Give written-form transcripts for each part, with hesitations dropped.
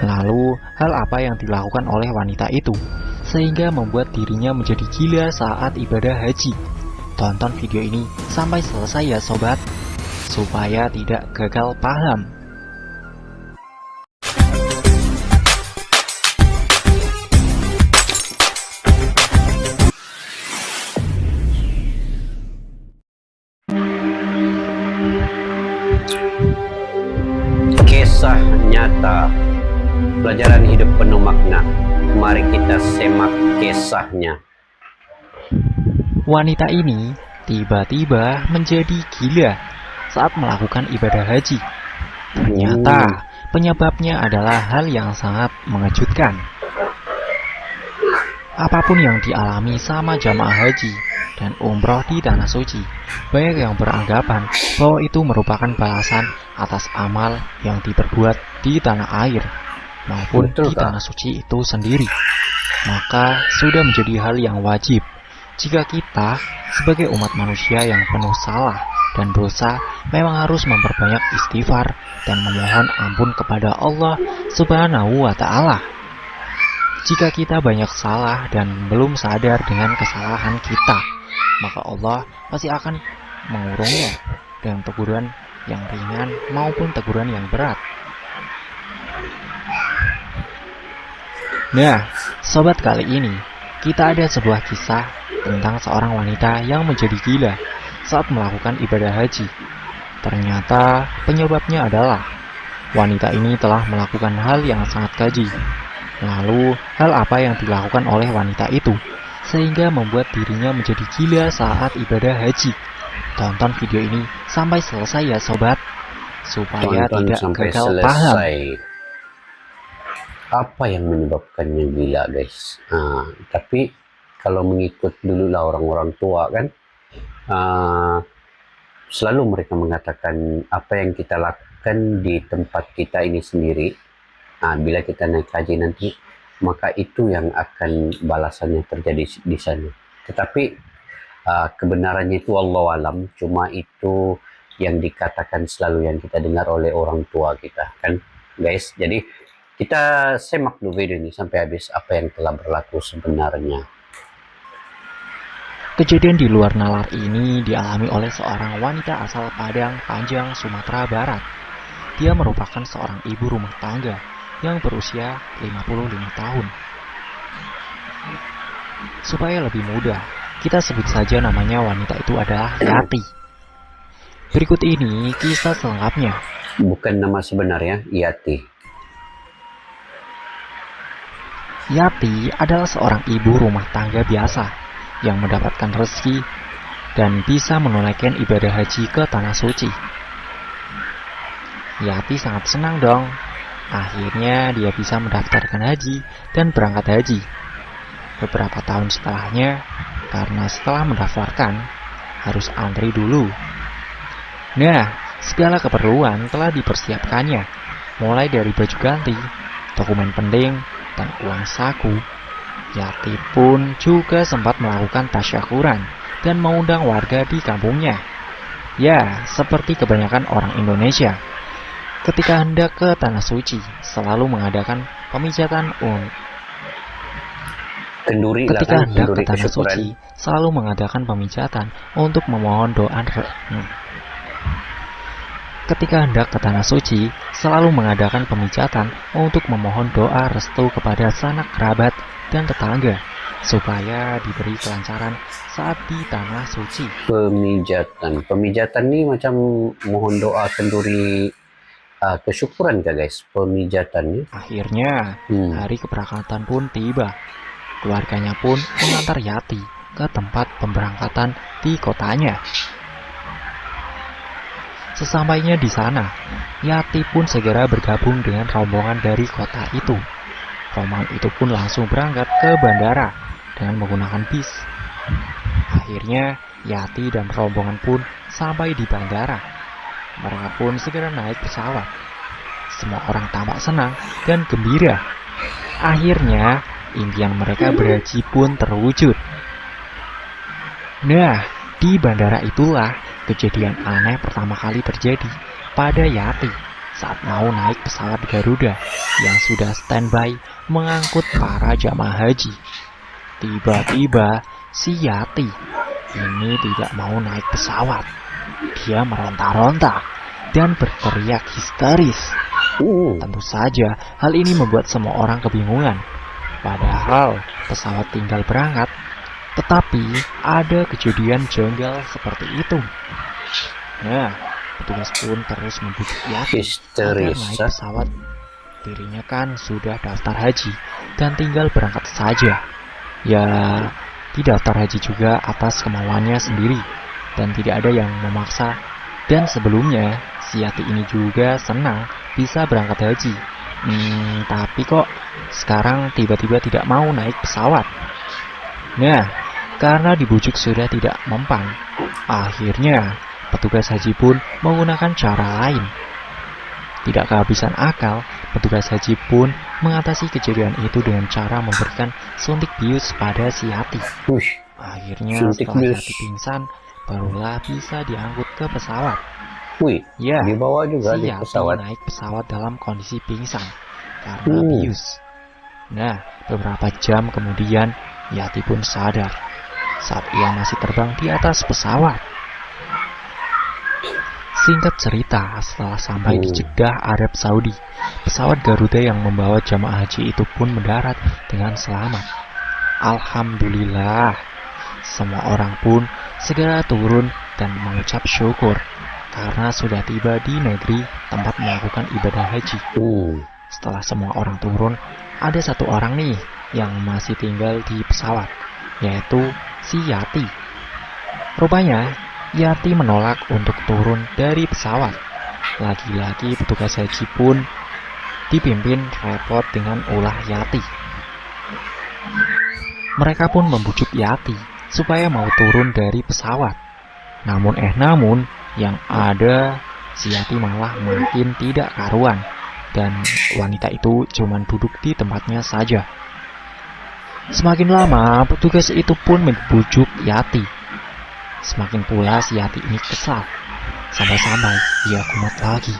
Lalu, hal apa yang dilakukan oleh wanita itu sehingga membuat dirinya menjadi gila saat ibadah haji? Tonton video ini sampai selesai ya sobat, supaya tidak gagal paham. Kisah nyata, pelajaran hidup penuh makna. Mari kita simak kisahnya. Wanita ini tiba-tiba menjadi gila saat melakukan ibadah haji. Ternyata penyebabnya adalah hal yang sangat mengejutkan. Apapun yang dialami sama jamaah haji dan umroh di Tanah Suci, banyak yang beranggapan bahwa itu merupakan balasan atas amal yang diperbuat di tanah air maupun di Tanah Suci itu sendiri. Maka sudah menjadi hal yang wajib jika kita sebagai umat manusia yang penuh salah dan dosa memang harus memperbanyak istighfar dan memohon ampun kepada Allah Subhanahu wa Ta'ala. Jika kita banyak salah dan belum sadar dengan kesalahan kita, maka Allah pasti akan mengurungnya dengan teguran yang ringan maupun teguran yang berat. Nah, sobat, kali ini kita ada sebuah kisah tentang seorang wanita yang menjadi gila saat melakukan ibadah haji. Ternyata penyebabnya adalah wanita ini telah melakukan hal yang sangat keji. Lalu, hal apa yang dilakukan oleh wanita itu sehingga membuat dirinya menjadi gila saat ibadah haji? Tonton video ini sampai selesai ya sobat, supaya tidak gagal paham. Apa yang menyebabkannya gila, guys? Tapi kalau mengikut dululah orang-orang tua kan, selalu mereka mengatakan apa yang kita lakukan di tempat kita ini sendiri, bila kita naik haji nanti, maka itu yang akan balasannya terjadi di sana. Tetapi kebenarannya itu Allah alam, cuma itu yang dikatakan selalu yang kita dengar oleh orang tua kita kan, guys. Jadi kita semak dulu video ini sampai habis apa yang telah berlaku sebenarnya. Kejadian di luar nalar ini dialami oleh seorang wanita asal Padang Panjang, Sumatera Barat. Dia merupakan seorang ibu rumah tangga yang berusia 55 tahun. Supaya lebih mudah, kita sebut saja namanya wanita itu adalah Yati. Berikut ini kisah selengkapnya. Bukan nama sebenarnya, Yati. Yati adalah seorang ibu rumah tangga biasa yang mendapatkan rezeki dan bisa menunaikan ibadah haji ke Tanah Suci. Yati sangat senang dong. Akhirnya dia bisa mendaftarkan haji dan berangkat haji. Beberapa tahun setelahnya, karena setelah mendaftarkan harus antri dulu. Nah, segala keperluan telah dipersiapkannya, mulai dari baju ganti, dokumen penting, dan uang saku. Yati pun juga sempat melakukan tasyakuran dan mengundang warga di kampungnya. Ya, seperti kebanyakan orang Indonesia, ketika hendak ke Tanah Suci selalu mengadakan pemijatan untuk memohon doa restu kepada sanak kerabat dan tetangga supaya diberi kelancaran saat di Tanah Suci. Pemijatan ini macam mohon doa kenduri kesyukuran kah, guys, pemijatannya? Akhirnya hari keberangkatan pun tiba. Keluarganya pun mengantar Yati ke tempat pemberangkatan di kotanya. Sesampainya di sana, Yati pun segera bergabung dengan rombongan dari kota itu. Rombongan itu pun langsung berangkat ke bandara dengan menggunakan bis. Akhirnya Yati dan rombongan pun sampai di bandara. Mereka pun segera naik pesawat. Semua orang tampak senang dan gembira. Akhirnya impian mereka berhaji pun terwujud. Nah, di bandara itulah kejadian aneh pertama kali terjadi pada Yati. saat mau naik pesawat Garuda yang sudah standby mengangkut para jamaah haji. Tiba-tiba si Yati ini tidak mau naik pesawat. Dia meronta-ronta dan berteriak histeris. Tentu saja hal ini membuat semua orang kebingungan. Padahal pesawat tinggal berangkat, tetapi ada kejadian janggal seperti itu. Nah, petugas pun terus membujuk Yati agar naik pesawat. Dirinya kan sudah daftar haji dan tinggal berangkat saja. Ya, didaftar haji juga atas kemauannya sendiri dan tidak ada yang memaksa. Dan sebelumnya si Yati ini juga senang bisa berangkat haji. Tapi kok sekarang tiba-tiba tidak mau naik pesawat. Nah, karena dibujuk sudah tidak mempan, akhirnya petugas haji pun menggunakan cara lain. Tidak kehabisan akal, petugas haji pun mengatasi kejadian itu dengan cara memberikan suntik bius pada si Yati. Akhirnya setelah Yati pingsan, barulah bisa diangkut ke pesawat. Ya, dibawa juga si di Yati pesawat. naik pesawat dalam kondisi pingsan karena bius. Nah, beberapa jam kemudian Yati pun sadar saat ia masih terbang di atas pesawat. Singkat cerita, setelah sampai di Jeddah, Arab Saudi, pesawat Garuda yang membawa jamaah haji itu pun mendarat dengan selamat. Alhamdulillah, semua orang pun segera turun dan mengucap syukur karena sudah tiba di negeri tempat melakukan ibadah haji. Setelah semua orang turun, ada satu orang nih yang masih tinggal di pesawat, yaitu si Yati. Rupanya, Yati menolak untuk turun dari pesawat. Lagi-lagi petugas haji pun dipimpin repot dengan ulah Yati. Mereka pun membujuk Yati supaya mau turun dari pesawat. Namun yang ada si Yati malah makin tidak karuan dan wanita itu cuma duduk di tempatnya saja. Semakin lama petugas itu pun membujuk Yati. Semakin pula si Yati ini kesal, sampai-sampai ia kumat lagi.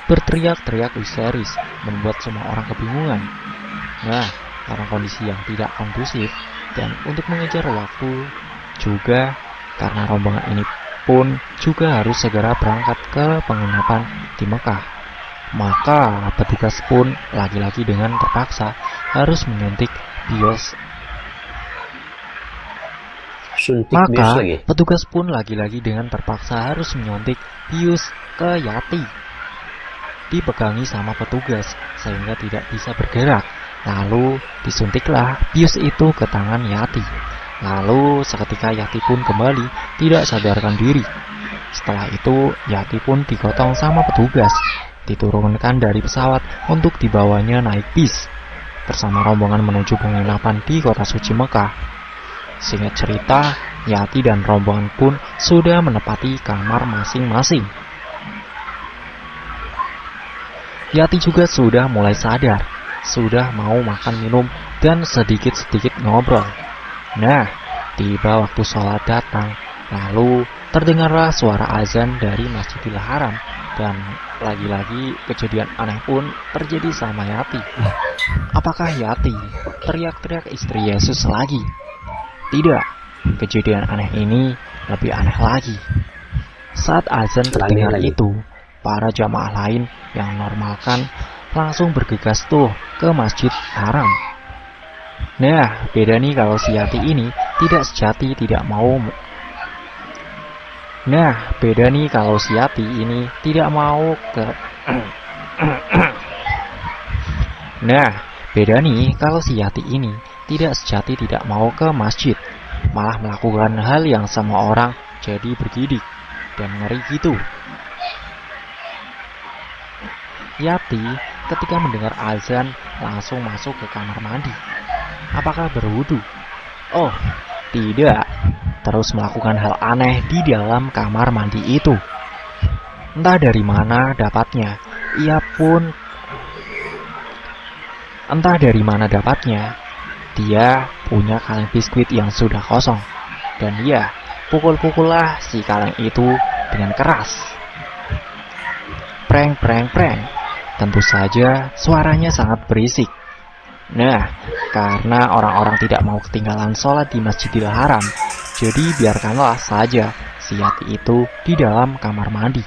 Berteriak-teriak histeris membuat semua orang kebingungan. Nah, karena kondisi yang tidak kondusif dan untuk mengejar waktu juga karena rombongan ini pun juga harus segera berangkat ke penginapan di Mekah. Maka petugas pun lagi-lagi dengan terpaksa harus menyuntik bius. Maka petugas pun lagi-lagi dengan terpaksa harus menyuntik bius ke Yati. Dipegangi sama petugas sehingga tidak bisa bergerak. Lalu disuntiklah bius itu ke tangan Yati. Lalu seketika Yati pun kembali tidak sadarkan diri. Setelah itu Yati pun digotong sama petugas, diturunkan dari pesawat untuk dibawanya naik bis bersama rombongan menuju penginapan di kota suci Mekah. Singkat cerita, Yati dan rombongan pun sudah menepati kamar masing-masing. Yati juga sudah mulai sadar, sudah mau makan minum dan sedikit-sedikit ngobrol. Nah, tiba waktu sholat datang, lalu terdengarlah suara azan dari Masjidil Haram dan lagi-lagi kejadian aneh pun terjadi sama Yati. Apakah Yati teriak-teriak istri Yesus lagi? Tidak, kejadian aneh ini lebih aneh lagi. Saat azan terdengar itu, para jamaah lain yang normalkan langsung bergegas tuh ke Masjid Haram. Nah, beda nih kalau si Yati ini tidak sejati tidak mau. Nah, beda nih kalau si Yati ini tidak mau ke. Nah, beda nih kalau si Yati ini tidak sejati tidak mau ke masjid, malah melakukan hal yang semua orang jadi bergidik dan ngeri gitu. Yati ketika mendengar azan langsung masuk ke kamar mandi. Apakah berwudu? Oh, tidak. Terus melakukan hal aneh di dalam kamar mandi itu. Entah dari mana dapatnya, dia punya kaleng biskuit yang sudah kosong. Dan dia pukul-pukullah si kaleng itu dengan keras. prank. Tentu saja suaranya sangat berisik. Nah, karena orang-orang tidak mau ketinggalan sholat di Masjidil Haram, jadi biarkanlah saja si Yati itu di dalam kamar mandi.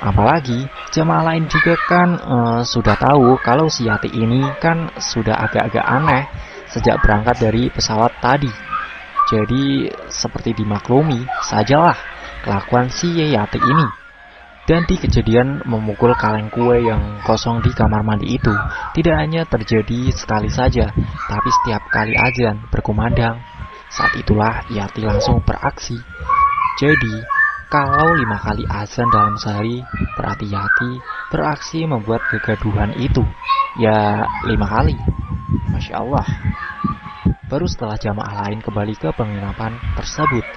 Apalagi jemaah lain juga kan sudah tahu kalau si Yati ini kan sudah agak-agak aneh sejak berangkat dari pesawat tadi. Jadi seperti dimaklumi sajalah kelakuan si Yati ini. Dan di kejadian memukul kaleng kue yang kosong di kamar mandi itu tidak hanya terjadi sekali saja, tapi setiap kali azan berkumandang. Saat itulah Yati langsung beraksi. Jadi kalau 5 kali azan dalam sehari, berarti Yati beraksi membuat kegaduhan itu. Ya 5 kali. Masya Allah. Baru setelah jamaah lain kembali ke penginapan tersebut,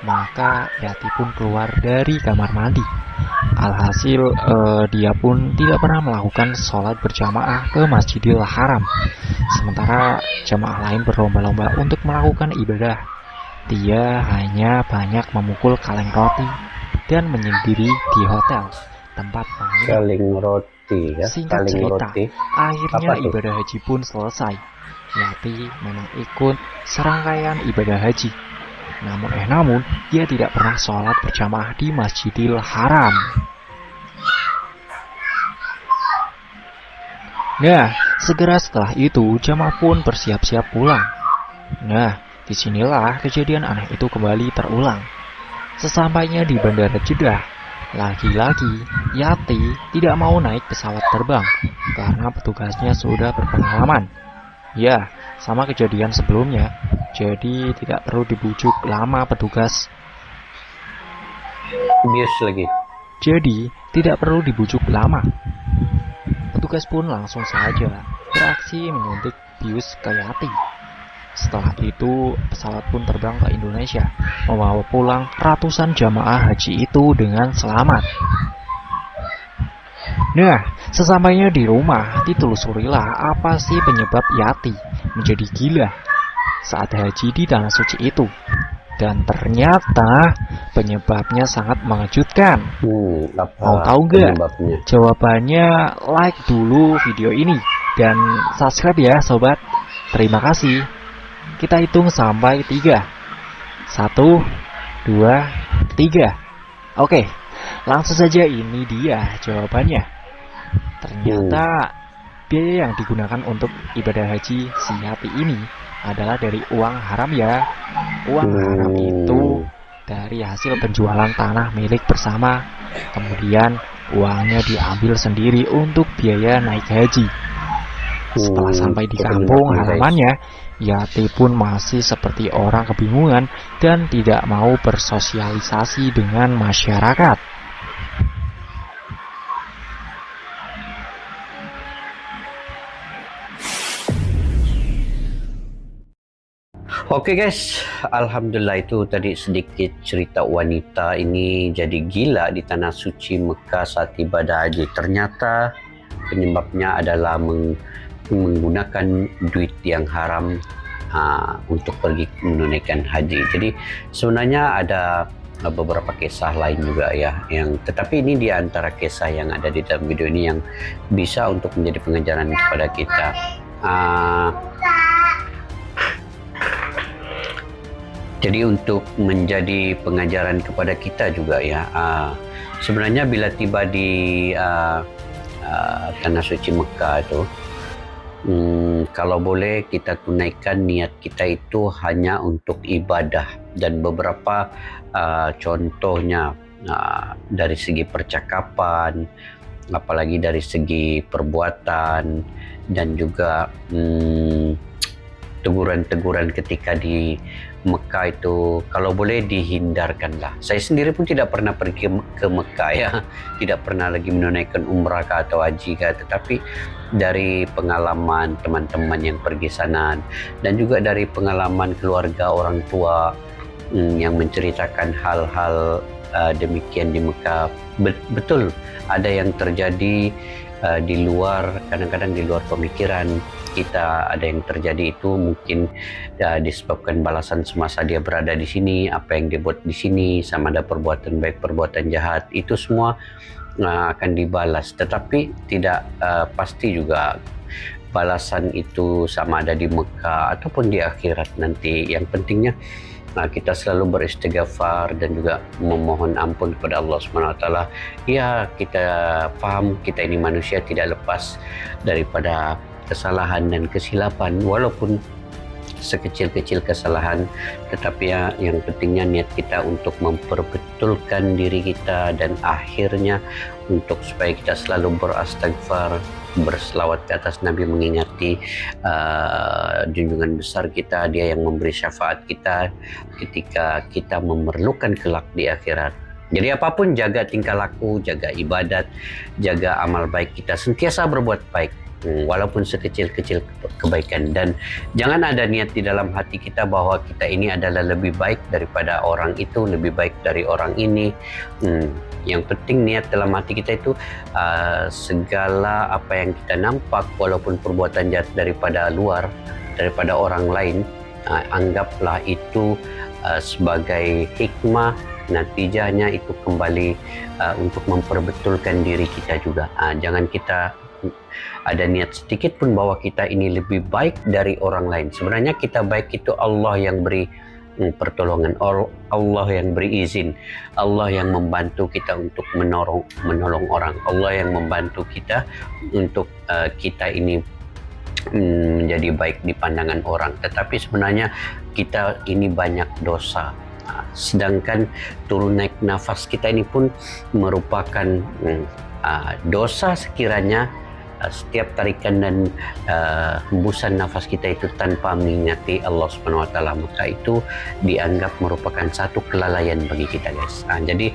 maka Yati pun keluar dari kamar mandi. Alhasil dia pun tidak pernah melakukan sholat berjamaah ke Masjidil Haram. Sementara jamaah lain berlomba-lomba untuk melakukan ibadah. Dia hanya banyak memukul kaleng roti dan menyendiri di hotel tempat menginap. Kaleng roti ya. Singkat Kaleng cerita, roti. akhirnya Apa tuh? ibadah haji pun selesai. Yati memang ikut serangkaian ibadah haji. Namun dia tidak pernah sholat berjamaah di Masjidil Haram. Nah, segera setelah itu jamaah pun bersiap-siap pulang. Nah, disinilah kejadian aneh itu kembali terulang. Sesampainya di Bandara Jeddah, lagi-lagi Yati tidak mau naik pesawat terbang karena petugasnya sudah berpengalaman. Ya, sama kejadian sebelumnya. Jadi tidak perlu dibujuk lama petugas. Bias lagi. Jadi tidak perlu dibujuk lama. Petugas pun langsung saja beraksi menyuntik bius ke Yati. Setelah itu pesawat pun terbang ke Indonesia, membawa pulang ratusan jamaah haji itu dengan selamat. Nah, sesampainya di rumah, ditelusurilah apa sih penyebab Yati menjadi gila saat haji di tanah suci itu. Dan ternyata penyebabnya sangat mengejutkan. Apa Mau tahu nggak? penyebabnya? Jawabannya like dulu video ini dan subscribe ya sobat. Terima kasih. Kita hitung sampai 3. 1, 2, 3. Oke, langsung saja ini dia jawabannya. Ternyata biaya yang digunakan untuk ibadah haji si Yati ini adalah dari uang haram ya. Uang haram itu dari hasil penjualan tanah milik bersama. Kemudian uangnya diambil sendiri untuk biaya naik haji. Setelah sampai di kampung halamannya, Yati pun masih seperti orang kebingungan dan tidak mau bersosialisasi dengan masyarakat. Oke guys, alhamdulillah itu tadi sedikit cerita wanita ini jadi gila di tanah suci Mekah saat ibadah haji. Ternyata penyebabnya adalah menggunakan duit yang haram untuk pergi menunaikan haji. Jadi sebenarnya ada beberapa kisah lain juga ya, tetapi ini di antara kisah yang ada di dalam video ini yang bisa untuk menjadi pengajaran kepada kita. Jadi untuk menjadi pengajaran kepada kita juga ya, sebenarnya bila tiba di tanah suci Mekah itu, kalau boleh kita tunaikan niat kita itu hanya untuk ibadah, dan beberapa contohnya dari segi percakapan, apalagi dari segi perbuatan, dan juga teguran-teguran ketika di Mekah itu kalau boleh dihindarkanlah. Saya sendiri pun tidak pernah pergi ke Mekah ya, tidak pernah lagi menunaikan umrah atau haji, tetapi dari pengalaman teman-teman yang pergi sana dan juga dari pengalaman keluarga orang tua yang menceritakan hal-hal demikian di Mekah, betul ada yang terjadi di luar, kadang-kadang di luar pemikiran kita. Ada yang terjadi itu mungkin disebabkan balasan semasa dia berada di sini, apa yang dia buat di sini, sama ada perbuatan baik perbuatan jahat, itu semua akan dibalas, tetapi tidak pasti juga balasan itu sama ada di Mekah ataupun di akhirat nanti. Yang pentingnya kita selalu beristighfar dan juga memohon ampun kepada Allah Subhanahu wa taala. Ya, kita paham kita ini manusia tidak lepas daripada kesalahan dan kesilapan, walaupun sekecil-kecil kesalahan, tetapi ya yang pentingnya niat kita untuk memperbetulkan diri kita dan akhirnya untuk supaya kita selalu berastighfar, berselawat ke atas Nabi, mengingati junjungan besar kita, dia yang memberi syafaat kita ketika kita memerlukan kelak di akhirat. Jadi apapun, jaga tingkah laku, jaga ibadat, jaga amal baik kita, sentiasa berbuat baik walaupun sekecil-kecil kebaikan, dan jangan ada niat di dalam hati kita bahwa kita ini adalah lebih baik daripada orang itu, lebih baik dari orang ini. Yang penting niat dalam hati kita itu segala apa yang kita nampak walaupun perbuatan jahat daripada luar, daripada orang lain, anggaplah itu sebagai hikmah, natijahnya itu kembali untuk memperbetulkan diri kita juga. Jangan kita ada niat sedikit pun bahwa kita ini lebih baik dari orang lain. Sebenarnya kita baik itu Allah yang beri pertolongan, Allah yang beri izin, Allah yang membantu kita untuk menolong orang, Allah yang membantu kita untuk kita ini menjadi baik di pandangan orang. Tetapi sebenarnya kita ini banyak dosa. Sedangkan turun naik nafas kita ini pun merupakan dosa sekiranya setiap tarikan dan hembusan nafas kita itu tanpa mengingati Allah Subhanahu wa taala, maka itu dianggap merupakan satu kelalaian bagi kita, guys. Jadi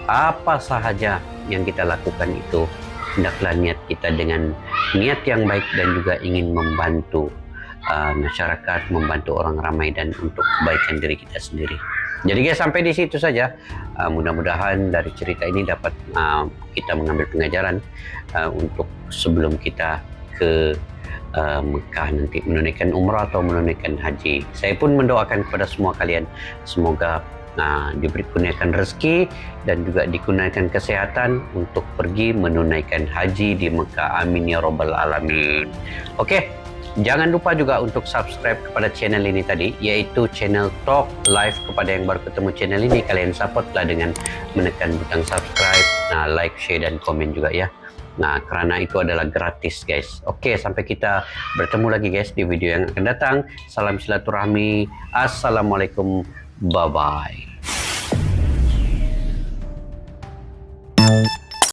apa sahaja yang kita lakukan itu hendaklah niat kita dengan niat yang baik dan juga ingin membantu masyarakat, membantu orang ramai dan untuk kebaikan diri kita sendiri. Jadi guys, sampai di situ saja. Mudah-mudahan dari cerita ini dapat kita mengambil pengajaran untuk sebelum kita ke Mekah nanti menunaikan umrah atau menunaikan haji. Saya pun mendoakan kepada semua kalian, semoga diberi kurniakan rezeki dan juga dikurniakan kesehatan untuk pergi menunaikan haji di Mekah. Amin ya rabbal alamin. Oke. Jangan lupa juga untuk subscribe kepada channel ini tadi, yaitu channel Talk Live. Kepada yang baru ketemu channel ini, kalian supportlah dengan menekan butang subscribe, like, share, dan komen juga ya. Karena itu adalah gratis, guys. Oke, sampai kita bertemu lagi guys di video yang akan datang. Salam silaturahmi. Assalamualaikum. Bye-bye.